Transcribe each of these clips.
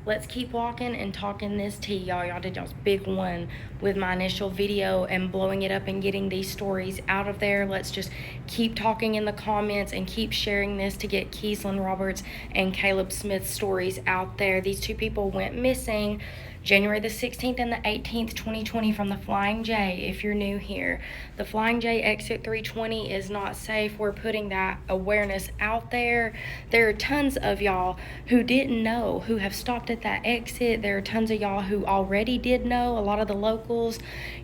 let's keep walking and talking this tea, y'all. Y'all did y'all's big one with my initial video and blowing it up and getting these stories out of there. Let's just keep talking in the comments and keep sharing this to get Keeslyn Roberts and Caleb Smith's stories out there. These two people went missing January the 16th and the 18th, 2020 from the Flying J. If you're new here, the Flying J exit 320 is not safe. We're putting that awareness out there. There are tons of y'all who didn't know, who have stopped at that exit. There are tons of y'all who already did know. A lot of the locals,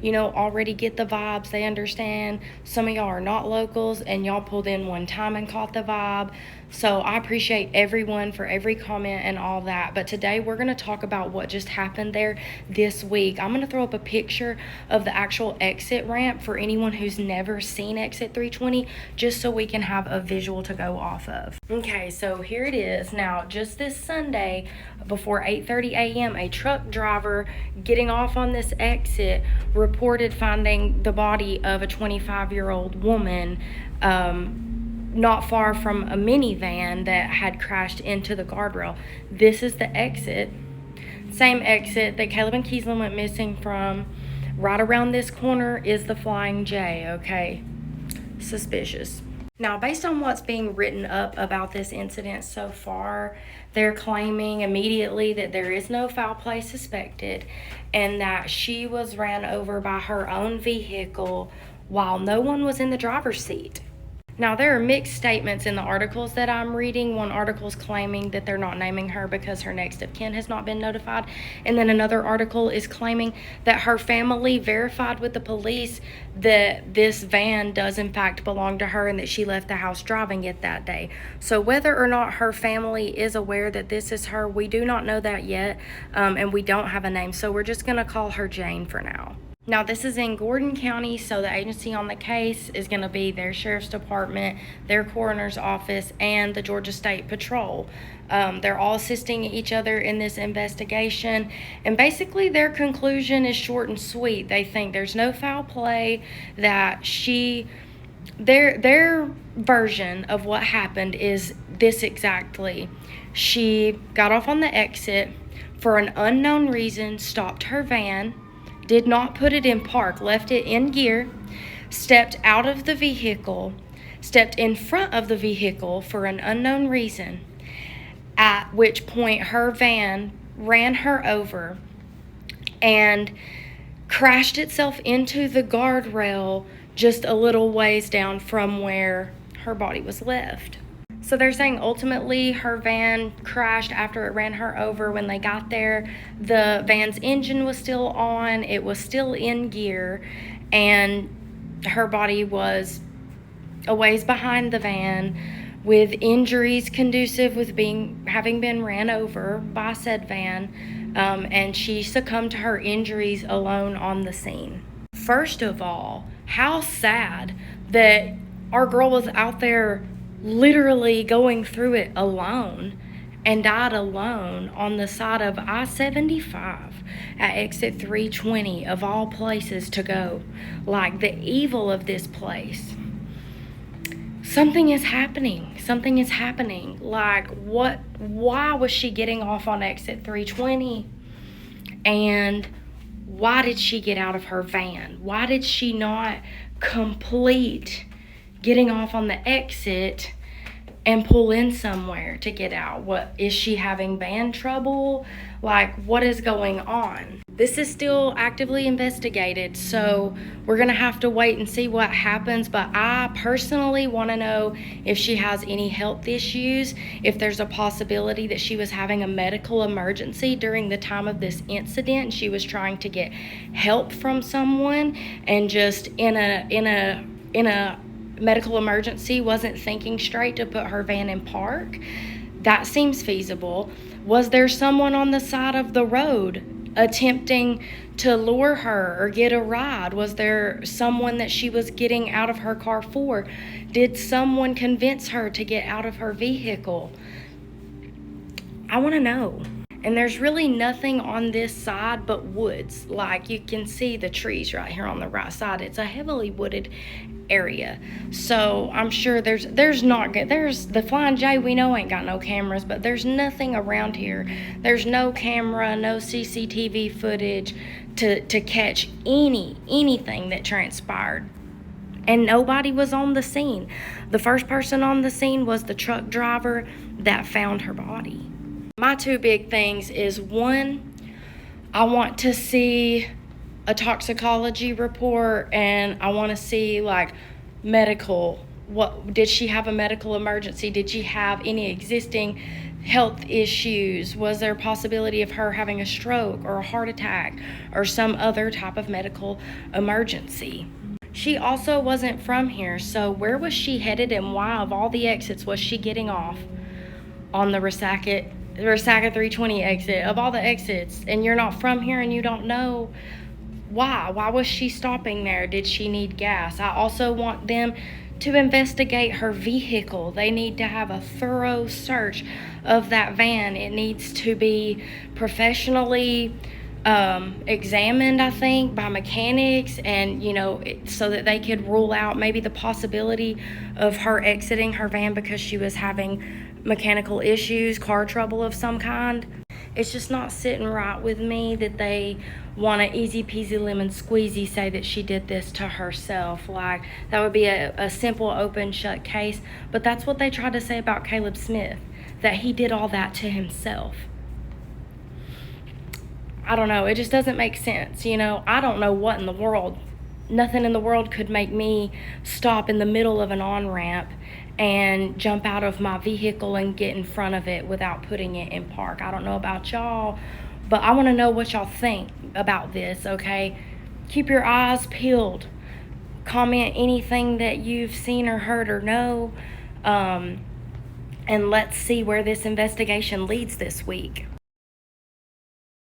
already get the vibes. They understand. Some of y'all are not locals and y'all pulled in one time and caught the vibe. So I appreciate everyone for every comment and all that. But today we're going to talk about what just happened there this week. I'm going to throw up a picture of the actual exit ramp for anyone who's never seen exit 320, just so we can have a visual to go off of. Okay, so here it is. Now, just this Sunday before 8:30 a.m., a truck driver getting off on this exit reported finding the body of a 25-year-old woman not far from a minivan that had crashed into the guardrail. This is the exit, same exit that Caleb and Keeslyn went missing from. Right around this corner is the Flying J, okay? Suspicious. Now, based on what's being written up about this incident so far, they're claiming immediately that there is no foul play suspected and that she was ran over by her own vehicle while no one was in the driver's seat. Now, there are mixed statements in the articles that I'm reading. One article is claiming that they're not naming her because her next of kin has not been notified. And then another article is claiming that her family verified with the police that this van does in fact belong to her and that she left the house driving it that day. So whether or not her family is aware that this is her, we do not know that yet. And we don't have a name. So we're just going to call her Jane for now. Now, this is in Gordon County, so the agency on the case is going to be their sheriff's department, their coroner's office, and the Georgia State Patrol. They're all assisting each other in this investigation, and basically their conclusion is short and sweet. They think there's no foul play, that their version of what happened is this exactly. She got off on the exit for an unknown reason, stopped her van, did not put it in park, left it in gear, stepped out of the vehicle, stepped in front of the vehicle for an unknown reason, at which point her van ran her over and crashed itself into the guardrail just a little ways down from where her body was left. So they're saying ultimately her van crashed after it ran her over. When they got there, the van's engine was still on, it was still in gear, and her body was a ways behind the van with injuries conducive with having been ran over by said van, and she succumbed to her injuries alone on the scene. First of all, how sad that our girl was out there literally going through it alone and died alone on the side of I-75 at exit 320 of all places to go. Like, the evil of this place. Something is happening. Like, why was she getting off on exit 320? And why did she get out of her van? Why did she not complete getting off on the exit and pull in somewhere to get out? What is she having van trouble? Like, what is going on? This is still actively investigated, so we're gonna have to wait and see what happens. But I personally want to know if she has any health issues, if there's a possibility that she was having a medical emergency during the time of this incident and she was trying to get help from someone and just in a medical emergency wasn't thinking straight to put her van in park. That seems feasible. Was there someone on the side of the road attempting to lure her or get a ride? Was there someone that she was getting out of her car for? Did someone convince her to get out of her vehicle? I want to know. And there's really nothing on this side but woods. Like, you can see the trees right here on the right side. It's a heavily wooded area. So I'm sure there's the Flying J we know ain't got no cameras, but there's nothing around here. There's no camera, no CCTV footage to catch anything that transpired. And nobody was on the scene. The first person on the scene was the truck driver that found her body. My two big things is, one, I want to see a toxicology report, and I want to see like medical. What did she have a medical emergency? Did she have any existing health issues? Was there a possibility of her having a stroke or a heart attack or some other type of medical emergency? She also wasn't from here, so where was she headed, and why of all the exits was she getting off on the Resaca 320 exit? Of all the exits, and you're not from here and you don't know why was she stopping there? Did she need gas? I also want them to investigate her vehicle. They need to have a thorough search of that van. It needs to be professionally examined, I think, by mechanics, and so that they could rule out maybe the possibility of her exiting her van because she was having mechanical issues, car trouble of some kind. It's just not sitting right with me that they want to easy peasy lemon squeezy say that she did this to herself. Like, that would be a simple open shut case, but that's what they tried to say about Caleb Smith, that he did all that to himself. I don't know, it just doesn't make sense. I don't know what in the world, nothing in the world could make me stop in the middle of an on-ramp and jump out of my vehicle and get in front of it without putting it in park. I don't know about y'all, but I want to know what y'all think about this, okay? Keep your eyes peeled. Comment anything that you've seen or heard or know, and let's see where this investigation leads this week.